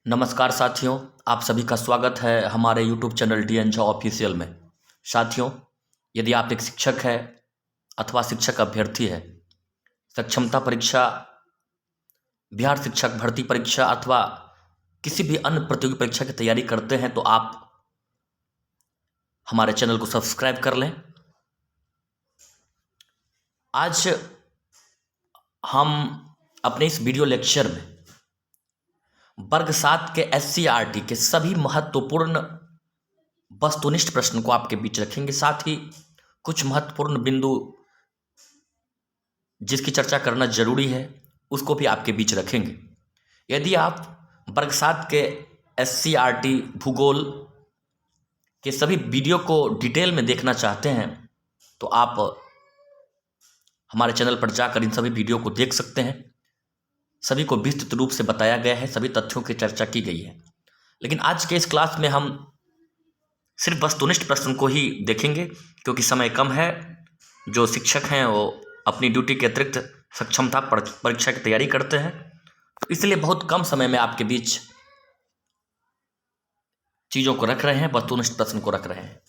नमस्कार साथियों, आप सभी का स्वागत है हमारे YouTube channel D N Jha official में। साथियों, यदि आप एक शिक्षक हैं अथवा शिक्षक अभ्यर्थी है, सक्षमता परीक्षा, बिहार शिक्षक भर्ती परीक्षा अथवा किसी भी अन्य प्रतियोगी परीक्षा की तैयारी करते हैं तो आप हमारे चैनल को सब्सक्राइब कर लें। आज हम अपने इस वीडियो लेक्चर में वर्ग 7 के SCERT के सभी महत्वपूर्ण वस्तुनिष्ठ प्रश्न को आपके बीच रखेंगे। साथ ही कुछ महत्वपूर्ण बिंदु जिसकी चर्चा करना जरूरी है उसको भी आपके बीच रखेंगे। यदि आप वर्ग 7 के SCERT भूगोल के सभी वीडियो को डिटेल में देखना चाहते हैं तो आप हमारे चैनल पर जाकर इन सभी वीडियो को देख सकते हैं। सभी को विस्तृत रूप से बताया गया है, सभी तथ्यों की चर्चा की गई है। लेकिन आज के इस क्लास में हम सिर्फ वस्तुनिष्ठ प्रश्न को ही देखेंगे क्योंकि समय कम है। जो शिक्षक हैं वो अपनी ड्यूटी के अतिरिक्त सक्षमता परीक्षा की तैयारी करते हैं, तो इसलिए बहुत कम समय में आपके बीच चीज़ों को रख रहे हैं, वस्तुनिष्ठ प्रश्न को रख रहे हैं।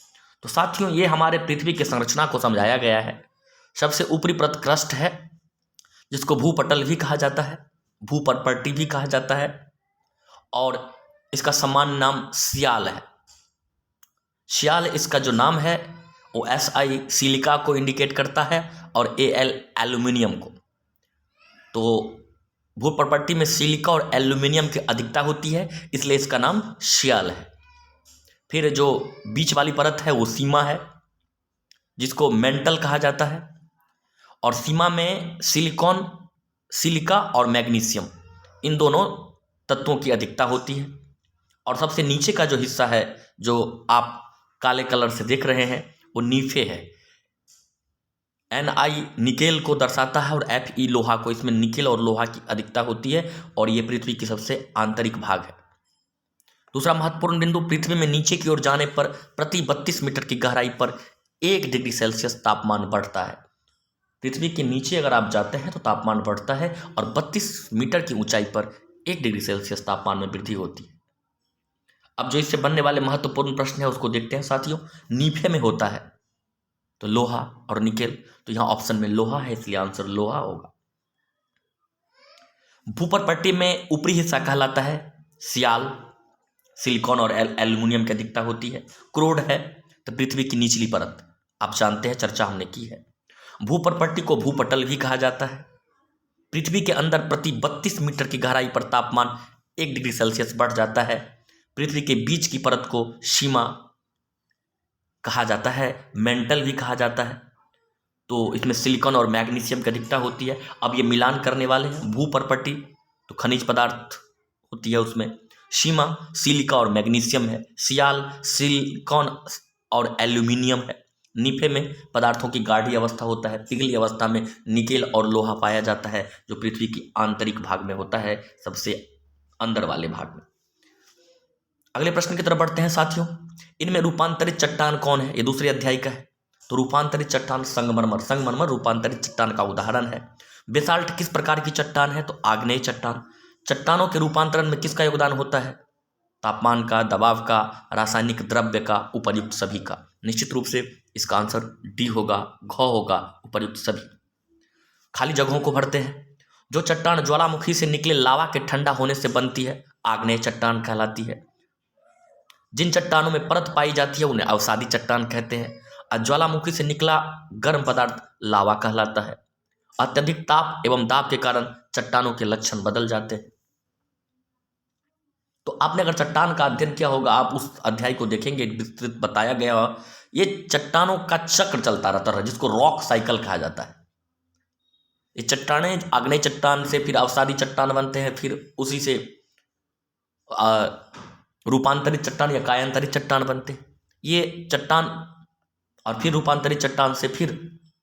तो साथियों, ये हमारे पृथ्वी की संरचना को समझाया गया है। सबसे ऊपरी परत क्रस्ट है जिसको भूपटल भी कहा जाता है, भूपर्पटी भी कहा जाता है, और इसका सामान्य नाम सियाल है। सियाल इसका जो नाम है वो SI सिलिका को इंडिकेट करता है और AL एल्यूमिनियम को। तो भूपर्पटी में सिलिका और एल्यूमिनियम की अधिकता होती है, इसलिए इसका नाम सियाल है। फिर जो बीच वाली परत है वो सीमा है जिसको मेंटल कहा जाता है, और सीमा में सिलिकॉन, सिलिका और मैग्नीशियम, इन दोनों तत्वों की अधिकता होती है। और सबसे नीचे का जो हिस्सा है जो आप काले कलर से देख रहे हैं वो नीफे है। Ni निकेल को दर्शाता है और Fe लोहा को। इसमें निकेल और लोहा की अधिकता होती है और ये पृथ्वी की सबसे आंतरिक भाग है। दूसरा महत्वपूर्ण बिंदु, पृथ्वी में नीचे की ओर जाने पर प्रति 32 मीटर की गहराई पर 1 डिग्री सेल्सियस तापमान बढ़ता है। पृथ्वी के नीचे अगर आप जाते हैं तो तापमान बढ़ता है और 32 मीटर की ऊंचाई पर 1 डिग्री सेल्सियस तापमान में वृद्धि होती है। अब जो इससे बनने वाले महत्वपूर्ण प्रश्न है उसको देखते हैं साथियों। नीफे में होता है तो लोहा और निकेल, तो यहां ऑप्शन में लोहा है, इसलिए आंसर लोहा होगा। भूपर्पटी में ऊपरी हिस्सा कहलाता है सियाल, सिलिकॉन और एल्यूमिनियम की अधिकता होती है। क्रोड है तो पृथ्वी की निचली परत, आप जानते हैं, चर्चा हमने की है। भूपर्पटी को भूपटल भी कहा जाता है। पृथ्वी के अंदर प्रति 32 मीटर की गहराई पर तापमान 1 डिग्री सेल्सियस बढ़ जाता है। पृथ्वी के बीच की परत को सीमा कहा जाता है, मेंटल भी कहा जाता है। तो इसमें सिलिकॉन और मैग्नीशियम की अधिकता होती है। अब ये मिलान करने वाले हैं। भूपर्पटी तो खनिज पदार्थ होती है, उसमें सीमा सिलिका और मैग्नीशियम है। सियाल सिलिकॉन और एल्यूमिनियम है। नीफे में पदार्थों की गाढ़ी अवस्था होता है। पिघली अवस्था में निकेल और लोहा पाया जाता है जो पृथ्वी की आंतरिक भाग में होता है, सबसे अंदर वाले भाग में। अगले प्रश्न की तरफ बढ़ते हैं साथियों। इनमें रूपांतरित चट्टान कौन है? ये दूसरे अध्याय का है। तो रूपांतरित चट्टान संगमरमर, संगमरमर रूपांतरित चट्टान का उदाहरण है। बेसाल्ट किस प्रकार की चट्टान है? तो आग्नेय चट्टान। चट्टानों के रूपांतरण में किसका योगदान होता है? तापमान का, दबाव का, रासायनिक द्रव्य का, उपर्युक्त सभी का। निश्चित रूप से इसका आंसर डी होगा, घ होगा, उपर्युक्त सभी। खाली जगहों को भरते हैं। जो चट्टान ज्वालामुखी से निकले लावा के ठंडा होने से बनती है आग्नेय चट्टान कहलाती है। जिन चट्टानों में परत पाई जाती है उन्हें अवसादी चट्टान कहते हैं। और ज्वालामुखी से निकला गर्म पदार्थ लावा कहलाता है। अत्यधिक ताप एवं दाब के कारण चट्टानों के लक्षण बदल जाते हैं। तो आपने अगर चट्टान का अध्ययन किया होगा, आप उस अध्याय को देखेंगे, विस्तृत बताया गया। ये चट्टानों का चक्र चलता रहता है जिसको रॉक साइकिल कहा जाता है। ये चट्टानें आग्नेय चट्टान से फिर अवसादी चट्टान बनते हैं, फिर उसी से रूपांतरित चट्टान या कायांतरित चट्टान बनते हैं। ये चट्टान और फिर रूपांतरित चट्टान से फिर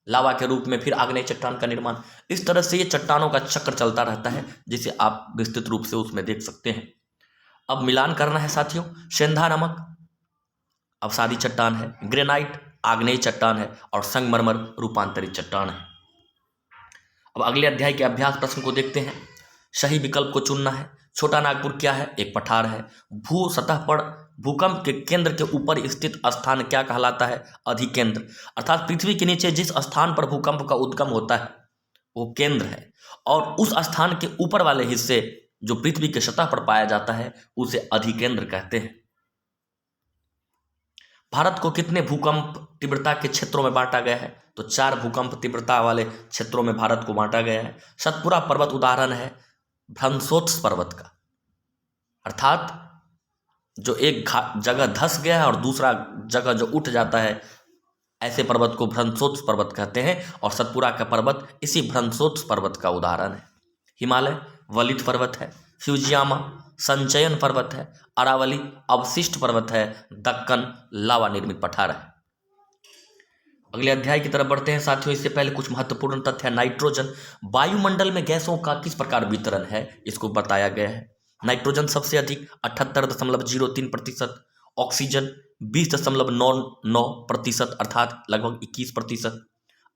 लावा के रूप में फिर आग्नेय चट्टान का निर्माण। इस तरह से ये चट्टानों का चक्र चलता रहता है जिसे आप विस्तृत रूप से उसमें देख सकते हैं। अब मिलान करना है साथियों। सेंधा नमक अवसादी चट्टान है, ग्रेनाइट आग्नेय चट्टान है और संगमरमर रूपांतरित चट्टान है। अब अगले अध्याय के अभ्यास प्रश्न को देखते हैं। सही विकल्प को चुनना है। छोटा नागपुर क्या है? एक पठार है। भू सतह पर भूकंप के केंद्र के ऊपर स्थित स्थान क्या कहलाता है? अधिकेंद्र। अर्थात पृथ्वी के नीचे जिस स्थान पर भूकंप का उद्गम होता है वो केंद्र है, और उस स्थान के ऊपर वाले हिस्से जो पृथ्वी के सतह पर पाया जाता है उसे अधिकेंद्र कहते हैं। भारत को कितने भूकंप तीव्रता के क्षेत्रों में बांटा गया है? तो 4 भूकंप तीव्रता वाले क्षेत्रों में भारत को बांटा गया है। सतपुरा पर्वत उदाहरण है भ्रंशोत्स पर्वत का, अर्थात जो एक जगह धंस गया है और दूसरा जगह जो उठ जाता है, ऐसे पर्वत को भ्रंशोत्स पर्वत कहते हैं, और सतपुरा का पर्वत इसी भ्रंशोत्स पर्वत का उदाहरण है। हिमालय वलित पर्वत है। फ्यूजियामा संचयन पर्वत है। अरावली अवशिष्ट पर्वत है। दक्कन लावा निर्मित पठार है। अगले अध्याय की तरफ बढ़ते हैं साथियों। इससे पहले कुछ महत्वपूर्ण तथ्य है। नाइट्रोजन वायुमंडल में गैसों का किस प्रकार वितरण है, इसको बताया गया है। नाइट्रोजन सबसे अधिक 78.03%, ऑक्सीजन 20.99% अर्थात लगभग 21%,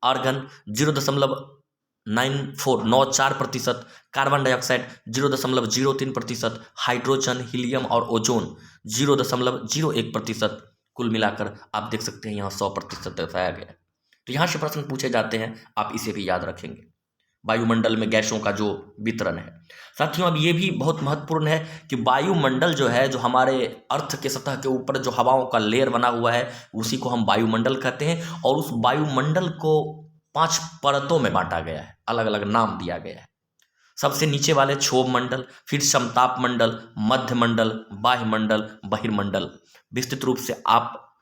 argon 0.94%, carbon dioxide 0.03%, hydrogen helium और ओजोन 0.01%। कुल मिलाकर आप देख सकते हैं यहाँ 100% दर्शाया गया है। तो यहाँ से प्रश्न पूछे जाते हैं, आप इसे भी याद रखेंगे। वायुमंडल में गैसों का जो वितरण है साथियों, अब ये भी बहुत महत्वपूर्ण है कि वायुमंडल जो है, जो हमारे अर्थ के सतह के ऊपर जो हवाओं का लेयर बना हुआ है उसी को हम वायुमंडल कहते हैं, और उस वायुमंडल को 5 परतों में बांटा गया है, अलग अलग नाम दिया गया है। सबसे नीचे वाले क्षोभ मंडल, फिर समताप मंडल, मध्य मंडल, बाह्य मंडल, बहिर्मंडल। विस्तृत रूप से आप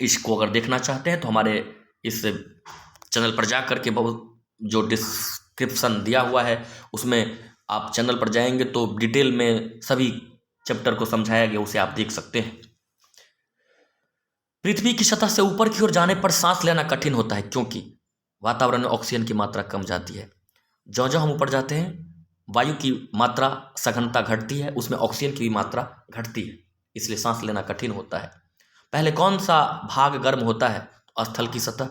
इसको अगर देखना चाहते हैं तो हमारे इस चैनल पर जा करके बहुत जो डिस्क्रिप्शन दिया हुआ है उसमें आप चैनल पर जाएंगे तो डिटेल में सभी चैप्टर को समझाया गया, उसे आप देख सकते हैं। पृथ्वी की सतह से ऊपर की ओर जाने पर सांस लेना कठिन होता है, क्योंकि वातावरण में ऑक्सीजन की मात्रा कम जाती है। जो जो हम ऊपर जाते हैं वायु की मात्रा सघनता घटती है, उसमें ऑक्सीजन की भी मात्रा घटती है, इसलिए सांस लेना कठिन होता है। पहले कौन सा भाग गर्म होता है? स्थल की सतह।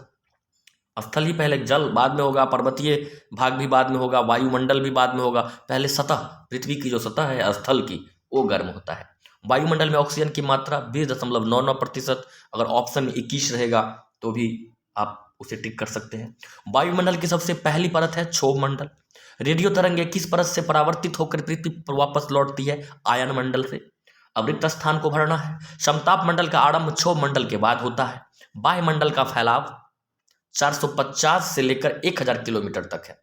स्थल ही पहले, जल बाद में होगा, पर्वतीय भाग भी बाद में होगा, वायुमंडल भी बाद में होगा। पहले सतह, पृथ्वी की जो सतह है स्थल की, वो गर्म होता है। वायुमंडल में ऑक्सीजन की मात्रा 20.99%। अगर ऑप्शन में 21 रहेगा तो भी आप उसे टिक कर सकते हैं। वायुमंडल की सबसे पहली परत है क्षोभ मंडल। रेडियो तरंगें किस परत से परावर्तित होकर पृथ्वी पर वापस लौटती है? आयन मंडल से। अवरिक्त स्थान को भरना है। समताप मंडल का आरंभ क्षोभ मंडल के बाद होता है। बाह्य मंडल का फैलाव 450 से लेकर 1000 किलोमीटर तक है।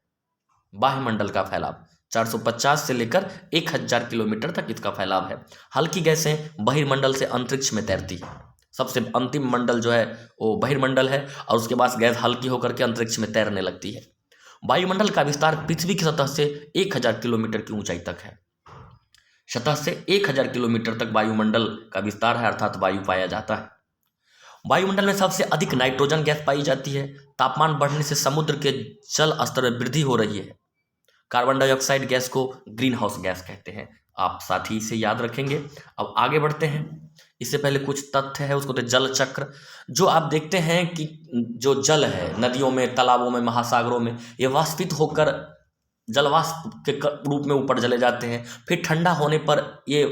बाह्य मंडल का फैलाव 450 से लेकर 1000 किलोमीटर तक इसका फैलाव है। हल्की गैसें बहिर्मंडल से अंतरिक्ष में तैरती है। सबसे अंतिम मंडल जो है वो बहिर्मंडल है, और उसके बाद गैस हल्की होकर के अंतरिक्ष में तैरने लगती है। वायुमंडल का विस्तार पृथ्वी की सतह से 1000 किलोमीटर की ऊंचाई तक है। सतह से 1000 किलोमीटर तक वायुमंडल का विस्तार है, अर्थात वायु पाया जाता है। वायुमंडल में सबसे अधिक नाइट्रोजन गैस पाई जाती है। तापमान बढ़ने से समुद्र के जल स्तर में वृद्धि हो रही है। कार्बन डाइऑक्साइड गैस को ग्रीन हाउस गैस कहते हैं। आप साथ ही इसे याद रखेंगे। अब आगे बढ़ते हैं। इससे पहले कुछ तथ्य है, उसको तो जल चक्र। जो आप देखते हैं कि जो जल है नदियों में, तालाबों में, महासागरों में, ये वाष्पित होकर जलवाष्प के रूप में ऊपर चले जाते हैं। फिर ठंडा होने पर ये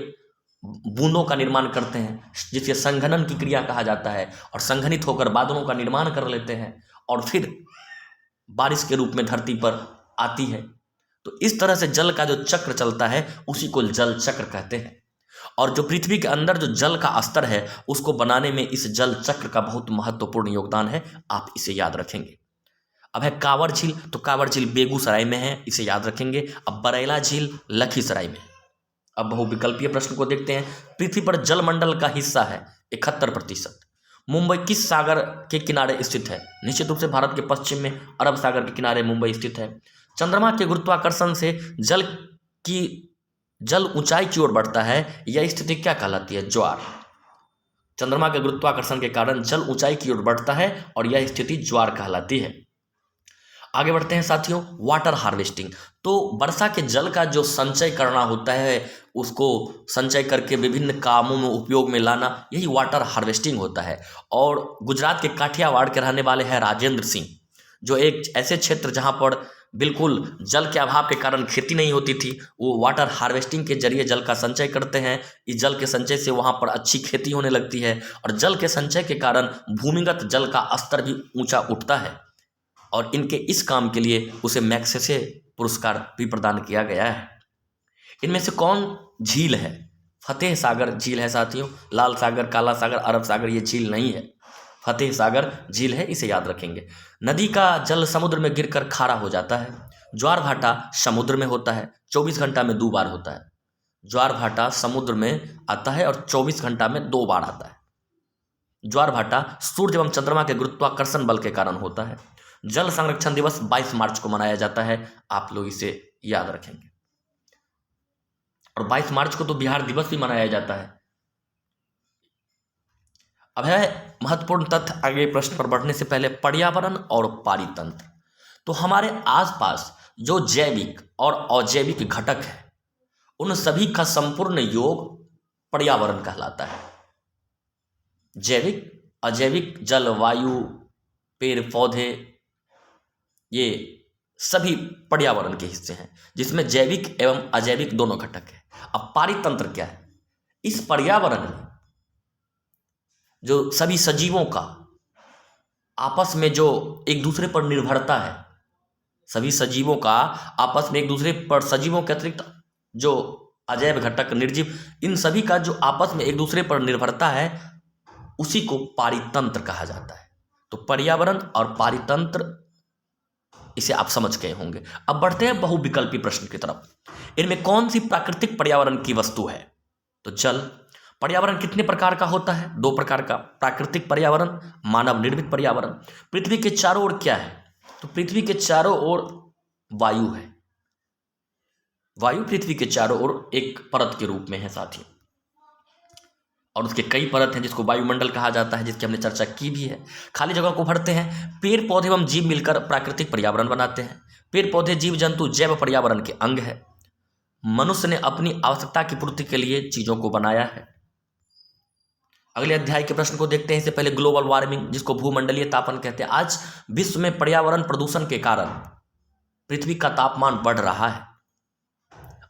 बूंदों का निर्माण करते हैं, जिसे संघनन की क्रिया कहा जाता है, और संघनित होकर बादलों का निर्माण कर लेते हैं, और फिर बारिश के रूप में धरती पर आती है। तो इस तरह से जल का जो चक्र चलता है उसी को जल चक्र कहते हैं। और जो पृथ्वी के अंदर जो जल का स्तर है उसको बनाने में इस जल चक्र का बहुत महत्वपूर्ण योगदान है, आप इसे याद रखेंगे। अब है कांवर झील। तो कांवर झील बेगूसराय में है, इसे याद रखेंगे। अब बरैला झील लखीसराय में। अब बहुविकल्पीय प्रश्न को देखते हैं। पृथ्वी पर जलमंडल का हिस्सा है 71%। मुंबई किस सागर के किनारे स्थित है? निश्चित रूप से भारत के पश्चिम में अरब सागर के किनारे मुंबई स्थित है। चंद्रमा के गुरुत्वाकर्षण से जल ऊंचाई की ओर बढ़ता है, यह स्थिति क्या कहलाती है? ज्वार। चंद्रमा के गुरुत्वाकर्षण के कारण जल ऊंचाई की ओर बढ़ता है और यह स्थिति ज्वार कहलाती है। आगे बढ़ते हैं साथियों। Water harvesting. तो वर्षा के जल का जो संचय करना होता है, उसको संचय करके विभिन्न कामों में उपयोग में लाना, यही वाटर हार्वेस्टिंग होता है। और गुजरात के काठियावाड़ के रहने वाले हैं राजेंद्र सिंह, जो एक ऐसे क्षेत्र जहाँ पर बिल्कुल जल के अभाव के कारण खेती नहीं होती थी, वो वाटर हार्वेस्टिंग के जरिए जल का संचय करते हैं। इस जल के संचय से वहाँ पर अच्छी खेती होने लगती है और जल के संचय के कारण भूमिगत जल का स्तर भी ऊंचा उठता है और इनके इस काम के लिए उसे मैग्सेसे पुरस्कार भी प्रदान किया गया है। इनमें से कौन झील है? फतेह सागर झील है साथियों। लाल सागर, काला सागर, अरब सागर ये झील नहीं है, फतेह सागर झील है, इसे याद रखेंगे। नदी का जल समुद्र में गिरकर खारा हो जाता है। ज्वार भाटा समुद्र में होता है, 24 घंटा में 2 बार होता है। ज्वार भाटा समुद्र में आता है और 24 घंटा में 2 बार आता है। ज्वार भाटा सूर्य एवं चंद्रमा के गुरुत्वाकर्षण बल के कारण होता है। जल संरक्षण दिवस 22 मार्च को मनाया जाता है, आप लोग इसे याद रखेंगे। और 22 मार्च को तो बिहार दिवस भी मनाया जाता है। अब है महत्वपूर्ण तथ्य, आगे प्रश्न पर बढ़ने से पहले, पर्यावरण और पारितंत्र। तो हमारे आसपास जो जैविक और अजैविक घटक है उन सभी का संपूर्ण योग पर्यावरण कहलाता है। जैविक, अजैविक, जल, वायु, पेड़ पौधे, ये सभी पर्यावरण के हिस्से हैं जिसमें जैविक एवं अजैविक दोनों घटक है। अब पारितंत्र क्या है? इस पर्यावरण में जो सभी सजीवों का आपस में जो एक दूसरे पर निर्भरता है, सभी सजीवों का आपस में एक दूसरे पर, सजीवों के अतिरिक्त जो अजैव घटक, निर्जीव, इन सभी का जो आपस में एक दूसरे पर निर्भरता है उसी को पारितंत्र कहा जाता है। तो पर्यावरण और पारितंत्र, इसे आप समझ गए होंगे। अब बढ़ते हैं बहुविकल्पी प्रश्न की तरफ। इनमें कौन सी प्राकृतिक पर्यावरण की वस्तु है? तो जल। पर्यावरण कितने प्रकार का होता है? 2 प्रकार का, प्राकृतिक पर्यावरण, मानव निर्मित पर्यावरण। पृथ्वी के चारों ओर क्या है? तो पृथ्वी के चारों ओर वायु है। वायु पृथ्वी के चारों ओर एक परत के रूप में है साथियों, और उसके कई परत हैं जिसको वायुमंडल कहा जाता है, जिसकी हमने चर्चा की भी है। खाली जगह को भरते हैं। पेड़ पौधे एवं जीव मिलकर प्राकृतिक पर्यावरण बनाते हैं। पेड़ पौधे, जीव जंतु जैव पर्यावरण के अंग है। मनुष्य ने अपनी आवश्यकता की पूर्ति के लिए चीजों को बनाया है। अगले अध्याय के प्रश्न को देखते हैं। इससे पहले ग्लोबल वार्मिंग, जिसको भूमंडलीय तापन कहते हैं। आज विश्व में पर्यावरण प्रदूषण के कारण पृथ्वी का तापमान बढ़ रहा है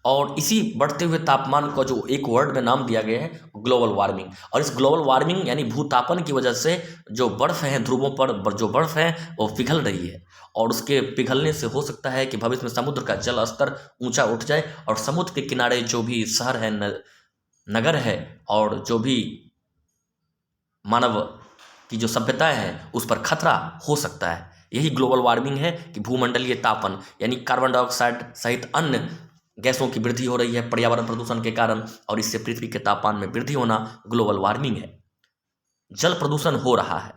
और इसी बढ़ते हुए तापमान को जो एक वर्ड में नाम दिया गया है ग्लोबल वार्मिंग। और इस ग्लोबल वार्मिंग यानी भूतापन की वजह से जो बर्फ है, ध्रुवों पर जो बर्फ है वो पिघल रही है और उसके पिघलने से हो सकता है कि भविष्य में समुद्र का जल स्तर ऊंचा उठ जाए और समुद्र के किनारे जो भी शहर है, नगर है और जो भी मानव की जो सभ्यताएं हैं उस पर खतरा हो सकता है। यही ग्लोबल वार्मिंग है कि भूमंडलीय तापन यानी कार्बन डाइऑक्साइड सहित अन्य गैसों की वृद्धि हो रही है पर्यावरण प्रदूषण के कारण, और इससे पृथ्वी के तापमान में वृद्धि होना ग्लोबल वार्मिंग है। जल प्रदूषण हो रहा है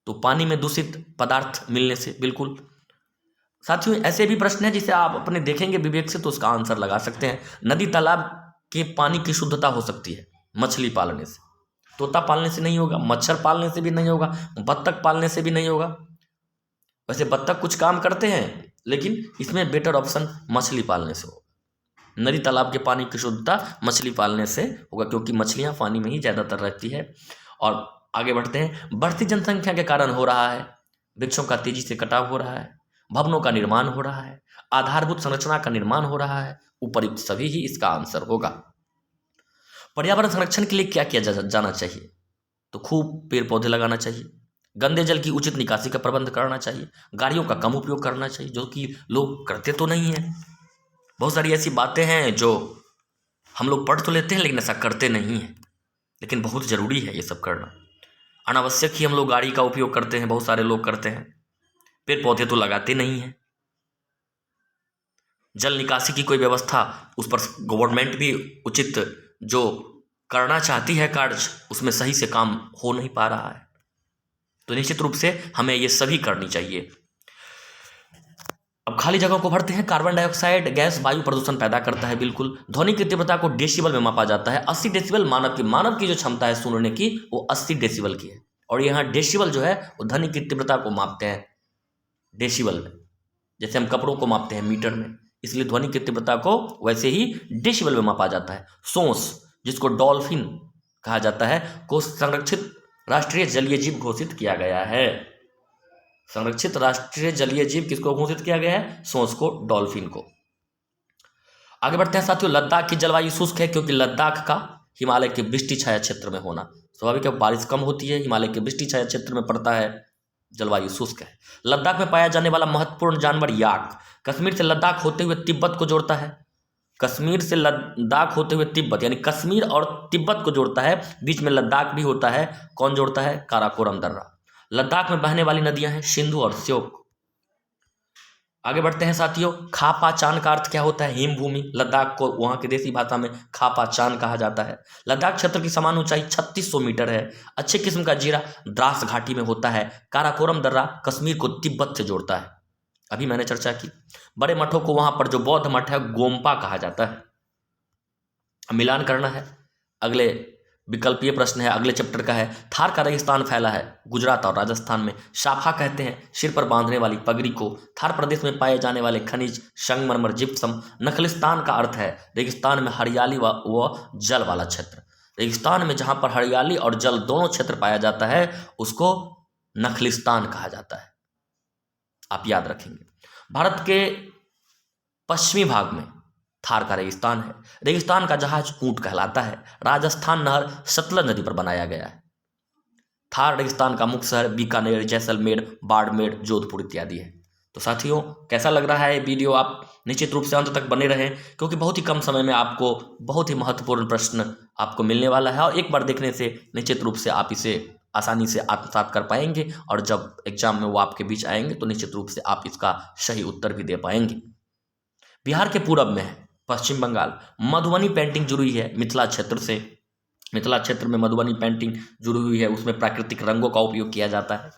तो पानी में दूषित पदार्थ मिलने से, बिल्कुल साथियों। ऐसे भी प्रश्न है जिसे आप अपने देखेंगे विवेक से तो उसका आंसर लगा सकते हैं। नदी तालाब के पानी की शुद्धता हो सकती है मछली पालने से, तोता पालने से नहीं होगा, मच्छर पालने से भी नहीं होगा, बत्तख पालने से भी नहीं होगा। वैसे बत्तख कुछ काम करते हैं लेकिन इसमें बेटर ऑप्शन मछली पालने से होगा। नदी तालाब के पानी की शुद्धता मछली पालने से होगा क्योंकि मछलियां पानी में ही ज़्यादातर रहती है। और आगे बढ़ते हैं। बढ़ती जनसंख्या के कारण हो रहा है, वृक्षों का तेजी से कटाव हो रहा है, भवनों का निर्माण हो रहा है, आधारभूत संरचना का निर्माण हो रहा है। उपयुक्त सभी ही इसका आंसर होगा। पर्यावरण संरक्षण के लिए क्या किया जाना चाहिए? तो खूब पेड़ पौधे लगाना चाहिए, गंदे जल की उचित निकासी का प्रबंध करना चाहिए, गाड़ियों का कम उपयोग करना चाहिए जो कि लोग करते तो नहीं हैं। बहुत सारी ऐसी बातें हैं जो हम लोग पढ़ तो लेते हैं लेकिन ऐसा करते नहीं हैं, लेकिन बहुत ज़रूरी है ये सब करना। अनावश्यक ही हम लोग गाड़ी का उपयोग करते हैं, बहुत सारे लोग करते हैं, पेड़ पौधे तो लगाते नहीं हैं। जल निकासी की कोई व्यवस्था, उस पर गवर्नमेंट भी उचित जो करना चाहती है कार्य, उसमें सही से काम हो नहीं पा रहा है। तो निश्चित रूप से हमें ये सभी करनी चाहिए। अब खाली जगह को भरते हैं। कार्बन डाइऑक्साइड गैस वायु प्रदूषण पैदा करता है, बिल्कुल। ध्वनि की तीव्रता को डेसिबल में मापा जाता है। 80 डेसिबल मानव की जो क्षमता है सुनने की वो 80 डेसिबल की है, और यहाँ डेसिबल जो है वो ध्वनि की तीव्रता को मापते हैं डेसिबल में, जैसे हम कपड़ों को मापते हैं मीटर में, इसलिए ध्वनि की तीव्रता को वैसे ही डेसिबल में मापा जाता है। सोंस, जिसको डॉल्फिन कहा जाता है, को संरक्षित राष्ट्रीय जलीय जीव घोषित किया गया है। संरक्षित राष्ट्रीय जलीय जीव किसको घोषित किया गया है? सोंस को, डॉल्फिन को। आगे बढ़ते हैं साथियों। लद्दाख की जलवायु शुष्क है क्योंकि लद्दाख का हिमालय के वृष्टि छाया क्षेत्र में होना। स्वाभाविक है, बारिश कम होती है, हिमालय के वृष्टि छाया क्षेत्र में पड़ता है, जलवायु शुष्क है। लद्दाख में पाया जाने वाला महत्वपूर्ण जानवर याक कश्मीर से लद्दाख होते हुए तिब्बत को जोड़ता है। कश्मीर से लद्दाख होते हुए तिब्बत, यानी कश्मीर और तिब्बत को जोड़ता है, बीच में लद्दाख भी होता है। कौन जोड़ता है? काराकोरम दर्रा। लद्दाख में बहने वाली नदियां हैं सिंधु और श्योक। आगे बढ़ते हैं साथियों। खापा चान का अर्थ क्या होता है? हिमभूमि। लद्दाख को वहां की देसी भाषा में खापा चान कहा जाता है। लद्दाख क्षेत्र की समान ऊंचाई 3600 मीटर है। अच्छे किस्म का जीरा द्रास घाटी में होता है। काराकोरम दर्रा कश्मीर को तिब्बत से जोड़ता है। अभी मैंने चर्चा की। बड़े मठों को वहां पर जो बौद्ध मठ है गोम्पा कहा जाता है। अब मिलान करना है। अगले विकल्पीय प्रश्न है, अगले चैप्टर का है। थार का रेगिस्तान फैला है गुजरात और राजस्थान में। साफा कहते हैं सिर पर बांधने वाली पगड़ी को। थार प्रदेश में पाए जाने वाले खनिज संगमरमर, जिप्सम। नखलिस्तान का अर्थ है रेगिस्तान में हरियाली व जल वाला क्षेत्र। रेगिस्तान में जहां पर हरियाली और जल दोनों क्षेत्र पाया जाता है उसको नखलिस्तान कहा जाता है। आप याद रखेंगे। भारत के पश्चिमी भाग में थार का रेगिस्तान है। रेगिस्तान का जहाज ऊंट कहलाता है। राजस्थान नहर सतलज नदी पर बनाया गया है। थार रेगिस्तान का मुख्य शहर बीकानेर, जैसलमेर, बाड़मेर, जोधपुर इत्यादि है। तो साथियों, कैसा लग रहा है ये वीडियो? आप निश्चित रूप से अंत तक बने रहें क्योंकि बहुत ही कम समय में आपको बहुत ही महत्वपूर्ण प्रश्न आपको मिलने वाला है और एक बार देखने से निश्चित रूप से आप इसे आसानी से आत्मसात कर पाएंगे और जब एग्जाम में वो आपके बीच आएंगे तो निश्चित रूप से आप इसका सही उत्तर भी दे पाएंगे। बिहार के पूरब में है पश्चिम बंगाल। मधुबनी पेंटिंग जुड़ी हुई है मिथिला क्षेत्र से। मिथिला क्षेत्र में मधुबनी पेंटिंग जुड़ी हुई है, उसमें प्राकृतिक रंगों का उपयोग किया जाता है।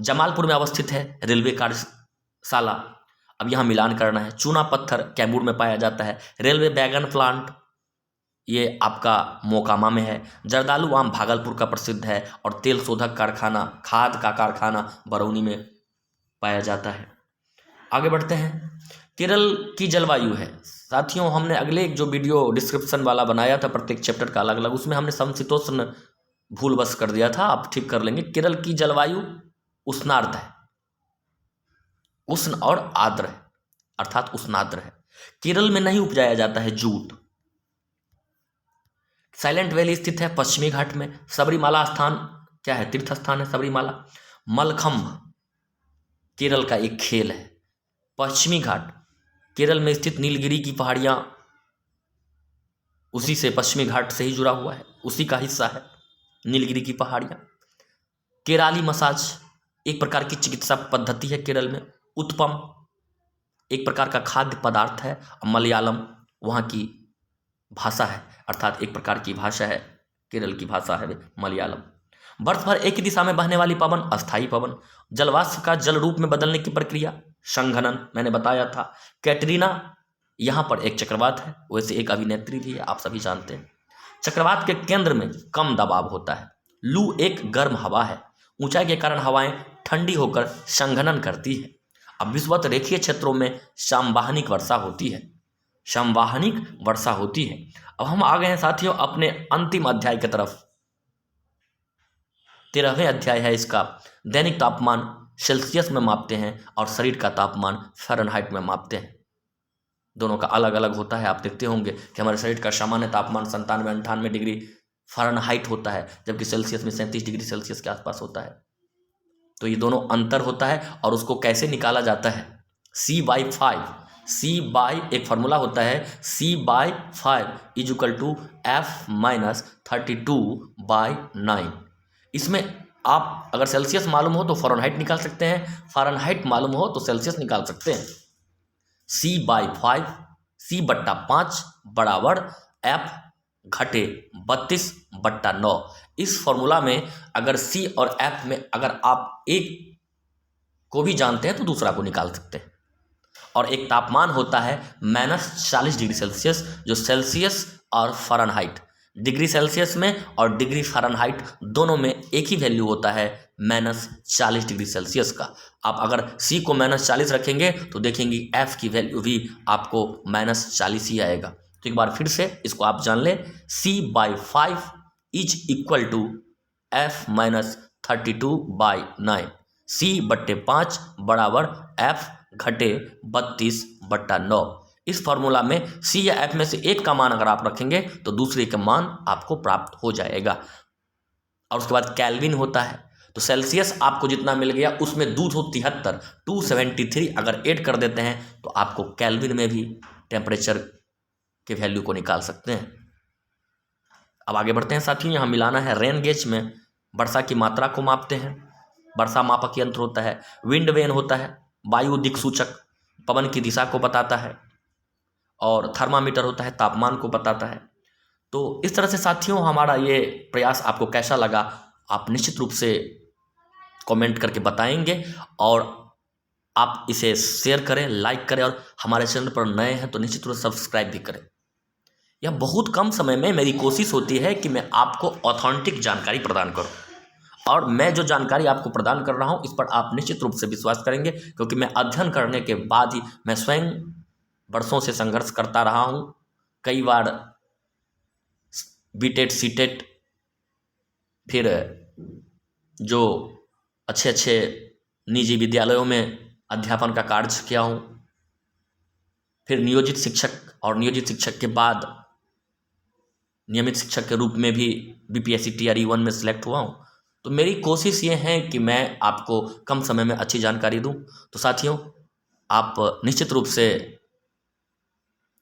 जमालपुर में अवस्थित है रेलवे कार्यशाला। अब यहाँ मिलान करना है। चूना पत्थर कैमूर में पाया जाता है। रेलवे वैगन प्लांट ये आपका मोकामा में है। जर्दालू आम भागलपुर का प्रसिद्ध है और तेल शोधक कारखाना, खाद का कारखाना बरौनी में पाया जाता है। आगे बढ़ते हैं। केरल की जलवायु है साथियों, हमने अगले एक जो वीडियो डिस्क्रिप्शन वाला बनाया था प्रत्येक चैप्टर का अलग अलग, उसमें हमने समशीतोष्ण भूलवश कर दिया था, आप ठीक कर लेंगे। केरल की जलवायु उष्णार्द्र है। उष्ण और आर्द्र है, अर्थात उष्णार्द्र है। केरल में नहीं उपजाया जाता है जूट। साइलेंट वैली स्थित है पश्चिमी घाट में। सबरीमाला स्थान क्या है? तीर्थ स्थान है सबरीमाला। मलखंभ केरल का एक खेल है। पश्चिमी घाट केरल में स्थित नीलगिरी की पहाड़ियां उसी से पश्चिमी घाट से ही जुड़ा हुआ है, उसी का हिस्सा है नीलगिरी की पहाड़ियां। केराली मसाज एक प्रकार की चिकित्सा पद्धति है केरल में। उत्पम एक प्रकार का खाद्य पदार्थ है। मलयालम वहाँ की भाषा है, अर्थात एक प्रकार की भाषा है, केरल की भाषा है मलयालम। वर्ष भर एक ही दिशा में बहने वाली पवन अस्थायी पवन। जलवाष्प का जल रूप में बदलने की प्रक्रिया संघनन, मैंने बताया था। कैटरीना यहाँ पर एक चक्रवात है, वैसे एक अभिनेत्री भी है, आप सभी जानते हैं। चक्रवात के केंद्र में कम दबाव होता है। लू एक गर्म हवा है। ऊंचाई के कारण हवाएं ठंडी होकर संघनन करती है। अब विषुवत रेखीय क्षेत्रों में संवाहनिक वर्षा होती है। संवाहनिक वर्षा होती है। अब हम आ गए हैं साथियों अपने अंतिम अध्याय की तरफ। 13वें अध्याय है इसका। दैनिक तापमान सेल्सियस में मापते हैं और शरीर का तापमान फ़ारेनहाइट में मापते हैं। दोनों का अलग अलग होता है। आप देखते होंगे कि हमारे शरीर का सामान्य तापमान 97-98 डिग्री फ़ारेनहाइट होता है, जबकि सेल्सियस में 37 डिग्री सेल्सियस के आसपास होता है। तो ये दोनों अंतर होता है और उसको कैसे निकाला जाता है? C/5। C/ एक फार्मूला होता है, C/5 = F-32/9। इसमें आप अगर सेल्सियस मालूम हो तो फ़ारेनहाइट निकाल सकते हैं, फ़ारेनहाइट मालूम हो तो सेल्सियस निकाल सकते हैं। C/5 C/5 बराबर F-32/9। इस फॉर्मूला में अगर C और F में अगर आप एक को भी जानते हैं तो दूसरा को निकाल सकते हैं। और एक तापमान होता है -40 डिग्री सेल्सियस, जो सेल्सियस और फ़ारेनहाइट, डिग्री सेल्सियस में और डिग्री फ़ारेनहाइट दोनों में एक ही वैल्यू होता है -40 डिग्री सेल्सियस का। आप अगर C को -40 रखेंगे तो देखेंगे F की वैल्यू भी आपको -40 ही आएगा। तो एक बार फिर से इसको आप जान लें, C/5 = F-32/9। C/5 बराबर F घटे 32/9। इस फॉर्मूला में C या F में से एक का मान अगर आप रखेंगे तो दूसरे का मान आपको प्राप्त हो जाएगा। और उसके बाद केल्विन होता है, तो सेल्सियस आपको जितना मिल गया उसमें 273 273 अगर ऐड कर देते हैं तो आपको केल्विन में भी टेम्परेचर के वैल्यू को निकाल सकते हैं। अब आगे बढ़ते हैं साथियों, यहाँ मिलाना है रेन गेज में वर्षा की मात्रा को मापते हैं। वर्षा मापक यंत्र होता है, विंड वेन होता है, वायु दिक्सूचक पवन की दिशा को बताता है, और थर्मामीटर होता है, तापमान को बताता है। तो इस तरह से साथियों हमारा ये प्रयास आपको कैसा लगा आप निश्चित रूप से कमेंट करके बताएंगे, और आप इसे शेयर करें, लाइक करें, और हमारे चैनल पर नए हैं तो निश्चित रूप से सब्सक्राइब भी करें। यह बहुत कम समय में मेरी कोशिश होती है कि मैं आपको ऑथेंटिक जानकारी प्रदान करूं, और मैं जो जानकारी आपको प्रदान कर रहा हूं इस पर आप निश्चित रूप से विश्वास करेंगे, क्योंकि मैं अध्ययन करने के बाद ही, मैं स्वयं वर्षों से संघर्ष करता रहा हूं, कई बार बीटेट सीटेट, फिर जो अच्छे निजी विद्यालयों में अध्यापन का कार्य किया हूँ, फिर नियोजित शिक्षक, और नियोजित शिक्षक के बाद नियमित शिक्षक के रूप में भी BPSC Tier 1 में सिलेक्ट हुआ हूँ। तो मेरी कोशिश ये है कि मैं आपको कम समय में अच्छी जानकारी दूँ। तो साथियों आप निश्चित रूप से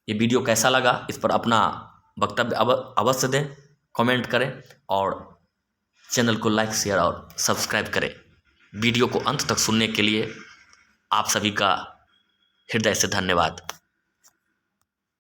ये वीडियो कैसा लगा इस पर अपना वक्तव्य अवश्य दें, कमेंट करें, और चैनल को लाइक, शेयर और सब्सक्राइब करें। वीडियो को अंत तक सुनने के लिए आप सभी का हृदय से धन्यवाद।